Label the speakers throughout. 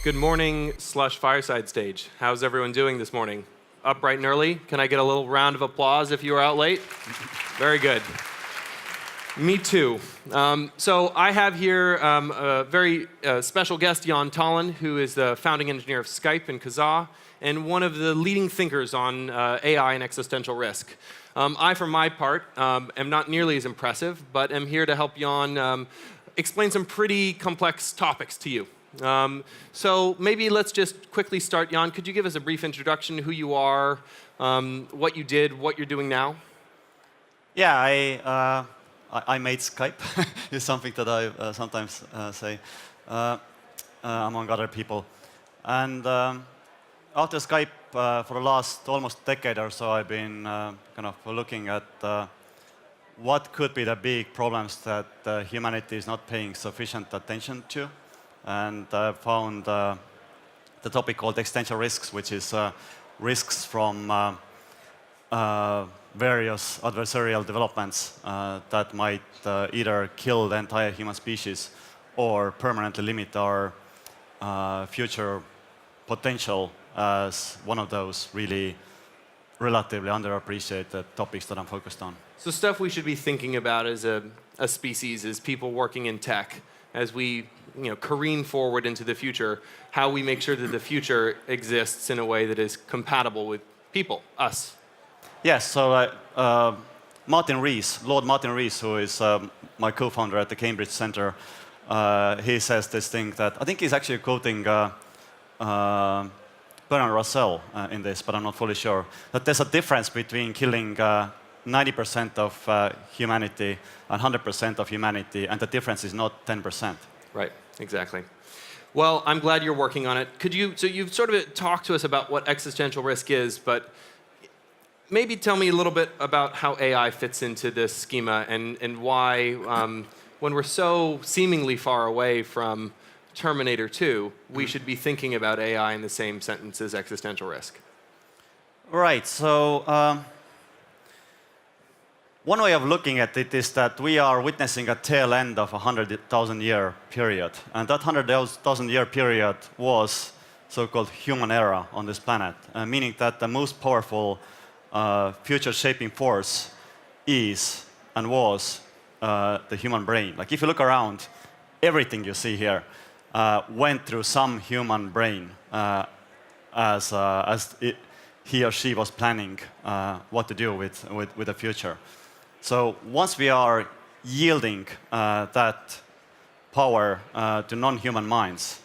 Speaker 1: Good morning, Slush Fireside Stage. How's everyone doing this morning? Up bright and early? Can I get a little round of applause if you were out late? Very good. Me too. So I have here a very special guest, Jan Tallinn, who is the founding engineer of Skype and Kazaa, and one of the leading thinkers on AI and existential risk. I, for my part, am not nearly as impressive, but am here to help Jan explain some pretty complex topics to you. So maybe let's just quickly start. Jan, could you give us a brief introduction, who you are, what you did, what you're doing now?
Speaker 2: Yeah, I made Skype, is something that I sometimes say, among other people. And after Skype, for the last almost decade or so, I've been kind of looking at what could be the big problems that humanity is not paying sufficient attention to. And I found the topic called existential risks, which is risks from various adversarial developments that might either kill the entire human species or permanently limit our future potential as one of those really relatively underappreciated topics that I'm focused on.
Speaker 1: So stuff we should be thinking about as a species, as people working in tech, as we careen forward into the future, how we make sure that the future exists in a way that is compatible with people, us.
Speaker 2: Yes, so Martin Rees, Lord Martin Rees, who is my co-founder at the Cambridge Center, he says this thing that, I think he's actually quoting Bernard Russell in this, but I'm not fully sure, that there's a difference between killing 90% of humanity and 100% of humanity, and the difference is not 10%.
Speaker 1: Right, exactly. Well, I'm glad you're working on it. So you've sort of talked to us about what existential risk is, but maybe tell me a little bit about how AI fits into this schema and why, when we're so seemingly far away from Terminator 2, we should be thinking about AI in the same sentence as existential risk.
Speaker 2: Right, so one way of looking at it is that we are witnessing a tail end of a 100,000-year period. And that 100,000-year period was so-called human era on this planet, meaning that the most powerful future-shaping force is and was the human brain. Like if you look around, everything you see here went through some human brain as he or she was planning what to do with the future. So once we are yielding that power to non-human minds,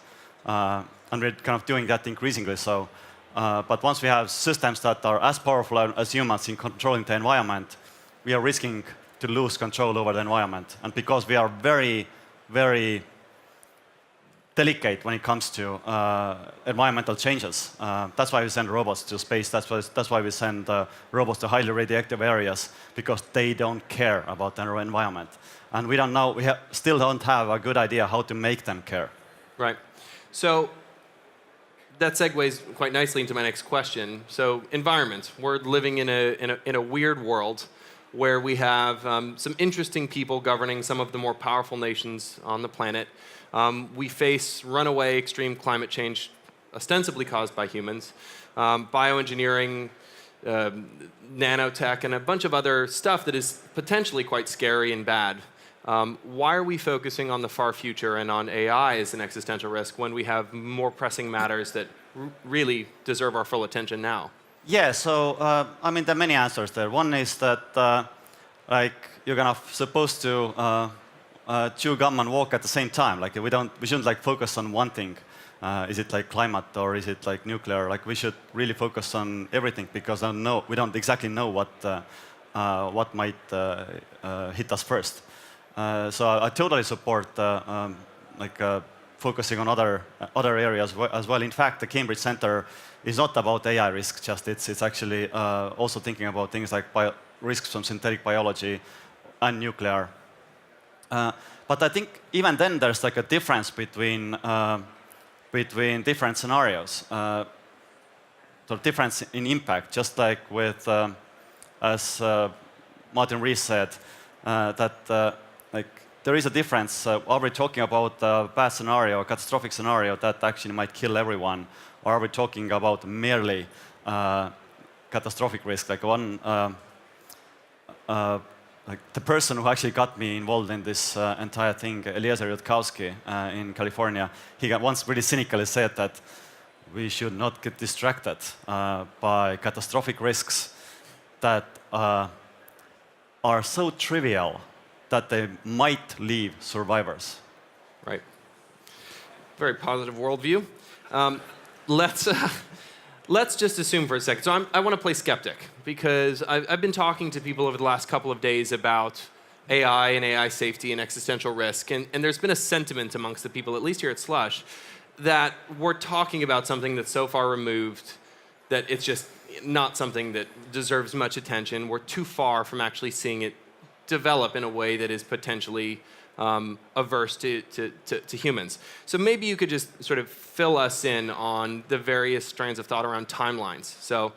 Speaker 2: and we're kind of doing that increasingly so, but once we have systems that are as powerful as humans in controlling the environment, we are risking to lose control over the environment. And because we are very, very delicate when it comes to environmental changes. That's why we send robots to space. That's why we send robots to highly radioactive areas, because they don't care about the environment. And we don't know, still don't have a good idea how to make them care.
Speaker 1: Right. So that segues quite nicely into my next question. So environment. We're living in a weird world where we have some interesting people governing some of the more powerful nations on the planet. We face runaway extreme climate change, ostensibly caused by humans, bioengineering, nanotech, and a bunch of other stuff that is potentially quite scary and bad. Why are we focusing on the far future and on AI as an existential risk when we have more pressing matters that really deserve our full attention now?
Speaker 2: Yeah, so I mean, there are many answers there. One is that like you're kind of supposed to chew gum and walk at the same time. Like we shouldn't like focus on one thing. Is it like climate or is it like nuclear? Like we should really focus on everything, because we don't exactly know what might hit us first. So I totally support focusing on other areas as well. In fact, the Cambridge Center is not about AI risk. It's actually also thinking about things like risks from synthetic biology and nuclear. But I think even then there's like a difference between different scenarios. The difference in impact, just like with, as Martin Rees said, that like there is a difference. Are we talking about a bad scenario, a catastrophic scenario that actually might kill everyone, or are we talking about merely catastrophic risk? Like like the person who actually got me involved in this entire thing, Eliezer Yudkowsky in California, he once really cynically said that we should not get distracted by catastrophic risks that are so trivial that they might leave survivors.
Speaker 1: Right. Very positive worldview. Let's just assume for a second. So I want to play skeptic because I've been talking to people over the last couple of days about AI and AI safety and existential risk, and there's been a sentiment amongst the people, at least here at Slush, that we're talking about something that's so far removed that it's just not something that deserves much attention. We're too far from actually seeing it develop in a way that is potentially averse to humans. So maybe you could just sort of fill us in on the various strands of thought around timelines. So,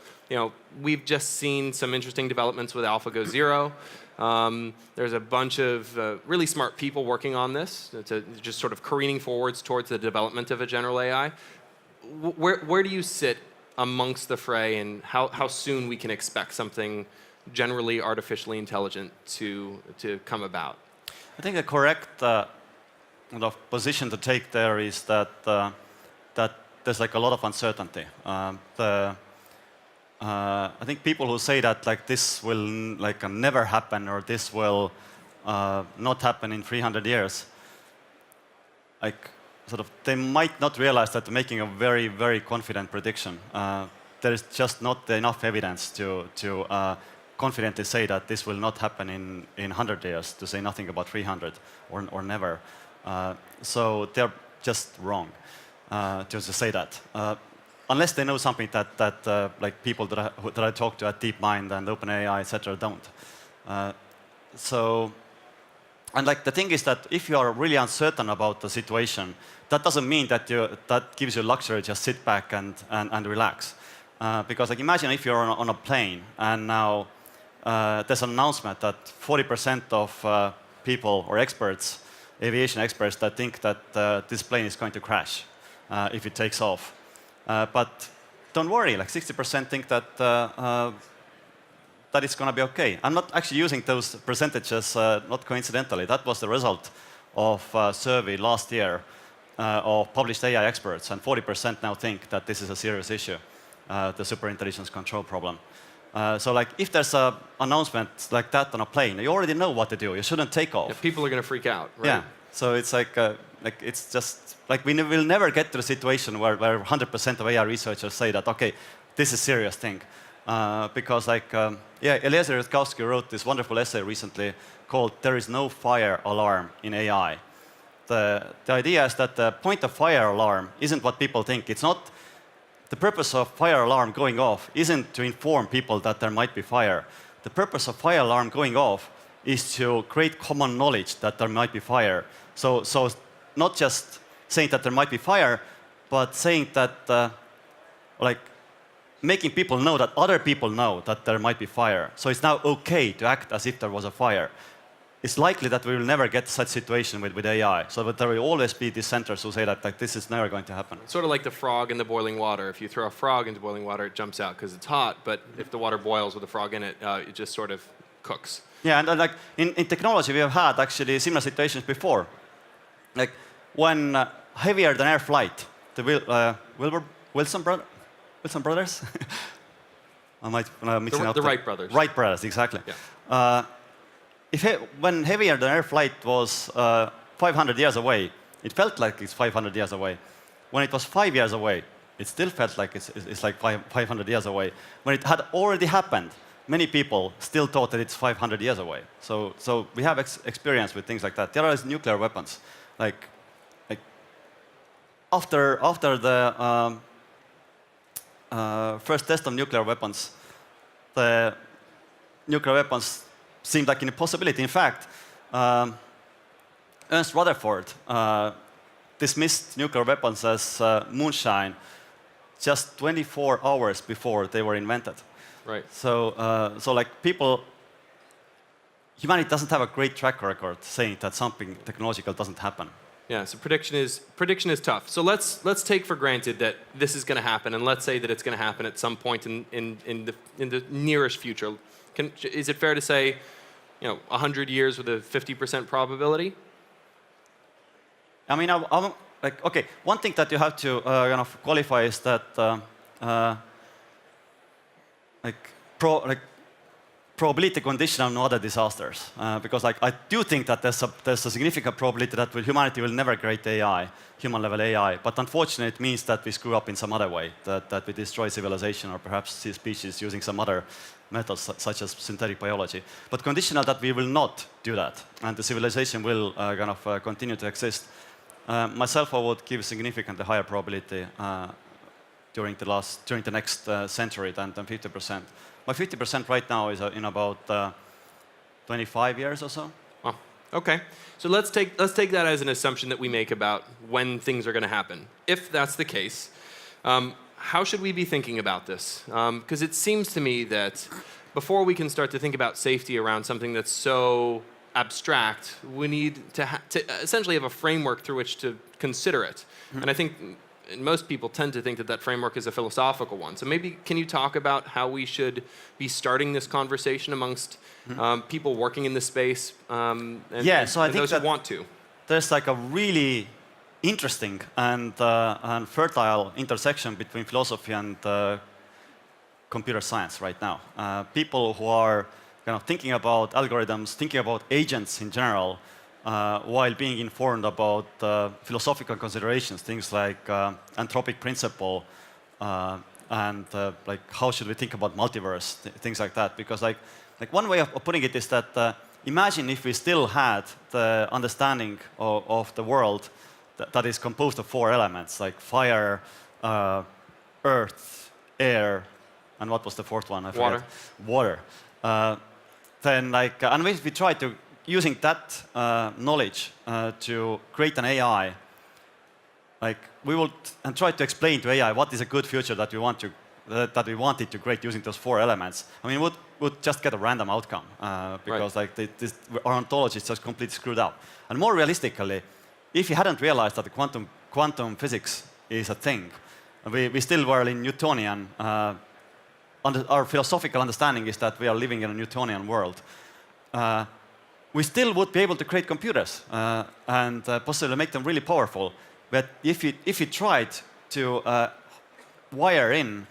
Speaker 1: we've just seen some interesting developments with AlphaGo Zero. There's a bunch of really smart people working on this, to just sort of careening forwards towards the development of a general AI. Where do you sit amongst the fray, and how soon we can expect something generally artificially intelligent to come about?
Speaker 2: I think the correct position to take there is that that there's like a lot of uncertainty. I think people who say that like this will like never happen or this will not happen in 300 years, like sort of they might not realize that they're making a very, very confident prediction. There is just not enough evidence to confidently say that this will not happen in 100 years, to say nothing about 300 or never. So they're just wrong to say that. Unless they know something that like people that I talk to at DeepMind and OpenAI, etc., don't. And like the thing is that if you are really uncertain about the situation, that doesn't mean that that gives you luxury to just sit back and relax. Because like imagine if you're on a plane and now there's an announcement that 40% of people or experts, aviation experts, that think that this plane is going to crash if it takes off. But don't worry, like 60% think that that it's going to be okay. I'm not actually using those percentages, not coincidentally. That was the result of a survey last year of published AI experts, and 40% now think that this is a serious issue, the superintelligence control problem. So like if there's an announcement like that on a plane, you already know what to do. You shouldn't take off.
Speaker 1: Yeah, people are going to freak out, right?
Speaker 2: Yeah. So it's like it's just like we will never get to the situation where 100% of AI researchers say that, okay, this is a serious thing. Because Eliezer Yudkowsky wrote this wonderful essay recently called "There is no fire alarm in AI." The idea is that the point of fire alarm isn't what people think. It's not the purpose of fire alarm going off isn't to inform people that there might be fire. The purpose of fire alarm going off is to create common knowledge that there might be fire. So not just saying that there might be fire, but saying that like making people know that other people know that there might be fire. So it's now okay to act as if there was a fire. It's likely that we will never get such situation with AI. So that there will always be dissenters who say that like, this is never going to happen.
Speaker 1: Sort of like the frog in the boiling water. If you throw a frog into boiling water, it jumps out because it's hot. But if the water boils with a frog in it, it just sort of cooks.
Speaker 2: Yeah, and like in technology, we have had actually similar situations before. Like when heavier than air flight, the Wilson brothers? I might mixing up
Speaker 1: the Wright brothers.
Speaker 2: Wright brothers, exactly.
Speaker 1: Yeah.
Speaker 2: When heavier than air flight was 500 years away, it felt like it's 500 years away. When it was 5 years away, it still felt like it's like 500 years away. When it had already happened, many people still thought that it's 500 years away. So we have experience with things like that. There are nuclear weapons. Like after the first test of nuclear weapons, the nuclear weapons seemed like an impossibility. In fact, Ernst Rutherford dismissed nuclear weapons as moonshine just 24 hours before they were invented.
Speaker 1: Right.
Speaker 2: So like people humanity doesn't have a great track record saying that something technological doesn't happen.
Speaker 1: Yeah, so prediction is tough. So let's take for granted that this is going to happen, and let's say that it's going to happen at some point in the nearest future. Is it fair to say, 100 years with a 50% probability?
Speaker 2: I mean, I'm like, okay, one thing that you have to kind of qualify is that probability conditional on other disasters, because like I do think that there's a significant probability that humanity will never create AI, human-level AI, but unfortunately it means that we screw up in some other way, that we destroy civilization or perhaps see species using some other methods such as synthetic biology. But conditional that we will not do that, and the civilization will kind of continue to exist. Myself, I would give significantly higher probability during the next century than 50%. My 50% right now is in about 25 years or so.
Speaker 1: Oh, okay. So let's take that as an assumption that we make about when things are going to happen. If that's the case, how should we be thinking about this? Because it seems to me that before we can start to think about safety around something that's so abstract, we need to essentially have a framework through which to consider it. Mm-hmm. And I think most people tend to think that framework is a philosophical one. So maybe can you talk about how we should be starting this conversation amongst people working in this space and
Speaker 2: so I think
Speaker 1: those who want to?
Speaker 2: There's like a really interesting and fertile intersection between philosophy and computer science right now. People who are kind of thinking about algorithms, thinking about agents in general, while being informed about philosophical considerations, things like anthropic principle and like how should we think about multiverse, things like that. Because like one way of putting it is that imagine if we still had the understanding of the world that is composed of 4 elements, like fire, earth, air, and what was the 4th one? I forget. Water. Then like, and we try to using that knowledge to create an AI, like we will and try to explain to AI what is a good future that we wanted to create using those 4 elements. I mean, would just get a random outcome because like our ontology is just completely screwed up. And more realistically, if you hadn't realized that the quantum physics is a thing, we still were in Newtonian. Our philosophical understanding is that we are living in a Newtonian world. We still would be able to create computers and possibly make them really powerful. But if you tried to wire in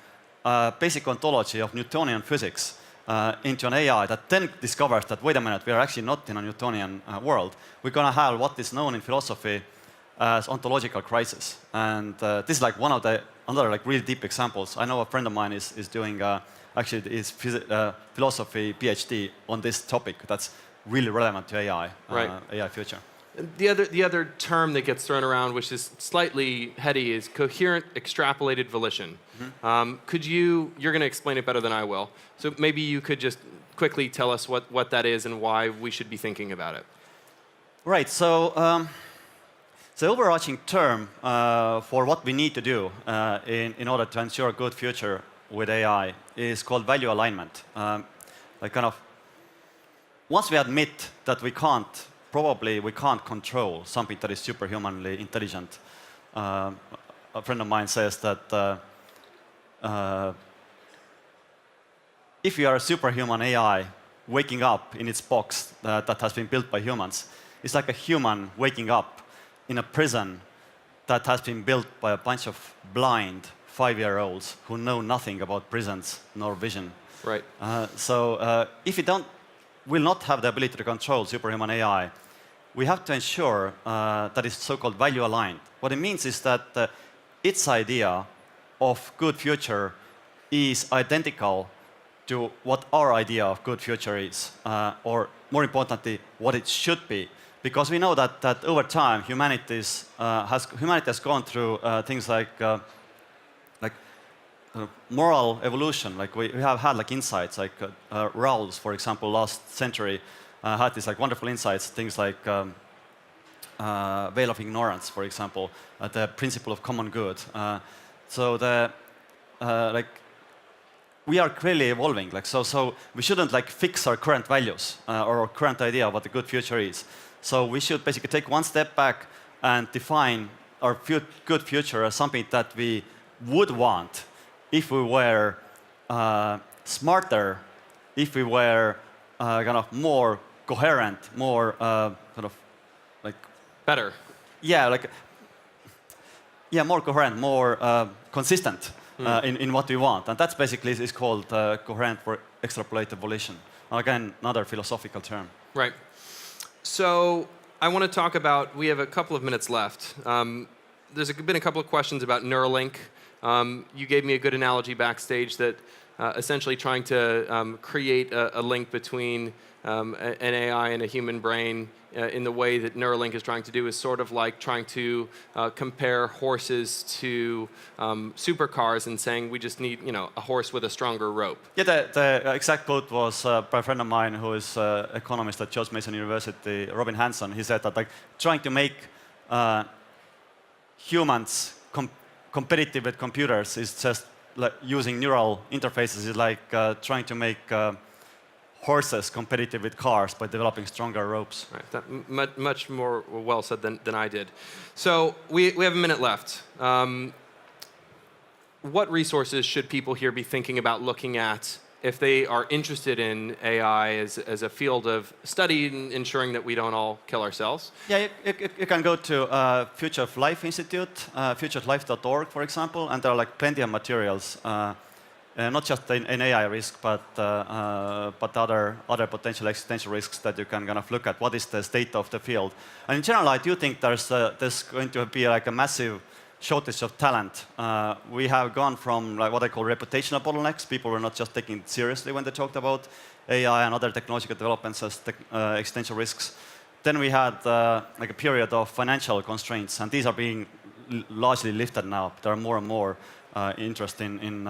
Speaker 2: basic ontology of Newtonian physics into an AI that then discovers that, wait a minute, we are actually not in a Newtonian world, we're going to have what is known in philosophy as ontological crisis. And this is like one of the another like really deep examples. I know a friend of mine is doing actually his philosophy PhD on this topic. That's really relevant to AI, AI future.
Speaker 1: The other term that gets thrown around, which is slightly heady, is coherent extrapolated volition. Mm-hmm. You're going to explain it better than I will. So maybe you could just quickly tell us what that is and why we should be thinking about it.
Speaker 2: Right. So the overarching term for what we need to do in order to ensure a good future with AI is called value alignment. Like kind of once we admit that we can't control something that is superhumanly intelligent, a friend of mine says that if you are a superhuman AI waking up in its box that has been built by humans, it's like a human waking up in a prison that has been built by a bunch of blind 5-year-olds who know nothing about prisons nor vision.
Speaker 1: Right.
Speaker 2: So if you will not have the ability to control superhuman AI, we have to ensure that it's so-called value aligned. What it means is that its idea of good future is identical to what our idea of good future is, or more importantly, what it should be. Because we know that over time, humanity has gone through things like moral evolution. Like we have had like insights, like Rawls, for example, last century had these like wonderful insights, things like veil of ignorance, for example, the principle of common good. So the we are clearly evolving. Like so we shouldn't like fix our current values or our current idea of what the good future is. So we should basically take one step back and define our good future as something that we would want if we were smarter, if we were kind of more coherent, more kind of like
Speaker 1: better.
Speaker 2: Yeah, like more coherent, more consistent in what we want, and that's basically is called coherent for extrapolated volition. Again, another philosophical term.
Speaker 1: Right. So I want to talk about. We have a couple of minutes left. There's been a couple of questions about Neuralink. You gave me a good analogy backstage that essentially trying to create a link between an AI and a human brain in the way that Neuralink is trying to do is sort of like trying to compare horses to supercars and saying we just need a horse with a stronger rope.
Speaker 2: Yeah, the exact quote was by a friend of mine who is economist at George Mason University, Robin Hanson. He said that like trying to make humans competitive with computers is just like using neural interfaces is like trying to make horses competitive with cars by developing stronger ropes.
Speaker 1: Right. That, much more well said than I did. So we have a minute left. What resources should people here be thinking about looking at if they are interested in AI as a field of study and ensuring that we don't all kill ourselves?
Speaker 2: Yeah, you can go to Future of Life Institute, futureoflife.org, for example, and there are like plenty of materials, not just in AI risk, but other potential existential risks that you can kind of look at. What is the state of the field? And in general, I do think there's going to be like a massive shortage of talent. We have gone from like what I call reputational bottlenecks. People were not just taking it seriously when they talked about AI and other technological developments as existential risks. Then we had like a period of financial constraints, and these are being largely lifted now. There are more and more interest in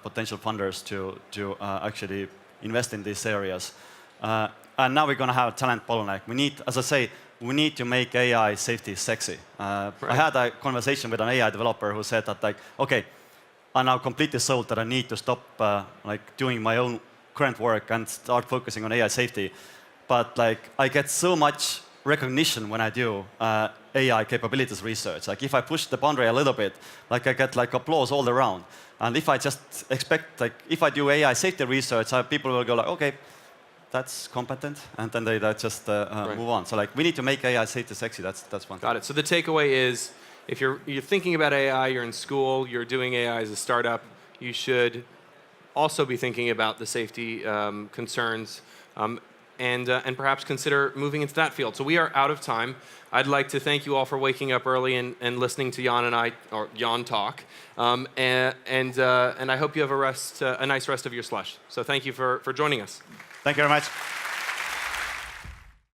Speaker 2: potential funders to actually invest in these areas. And now we're going to have a talent bottleneck. We need, as I say, we need to make AI safety sexy.
Speaker 1: Right.
Speaker 2: I had a conversation with an AI developer who said that, like, okay, I'm now completely sold that I need to stop like doing my own current work and start focusing on AI safety. But like, I get so much recognition when I do AI capabilities research. Like, if I push the boundary a little bit, like I get like applause all around. And if I just expect, like, if I do AI safety research, people will go like, okay, that's competent, and then they just
Speaker 1: right.
Speaker 2: move on. So like, we need to make AI safety sexy. That's one thing.
Speaker 1: Got it. So the takeaway is, if you're thinking about AI, you're in school, you're doing AI as a startup, you should also be thinking about the safety concerns, and perhaps consider moving into that field. So we are out of time. I'd like to thank you all for waking up early and listening to Jan and I, or Jan talk. And I hope you have a nice rest of your slush. So thank you for joining us.
Speaker 2: Thank you very much.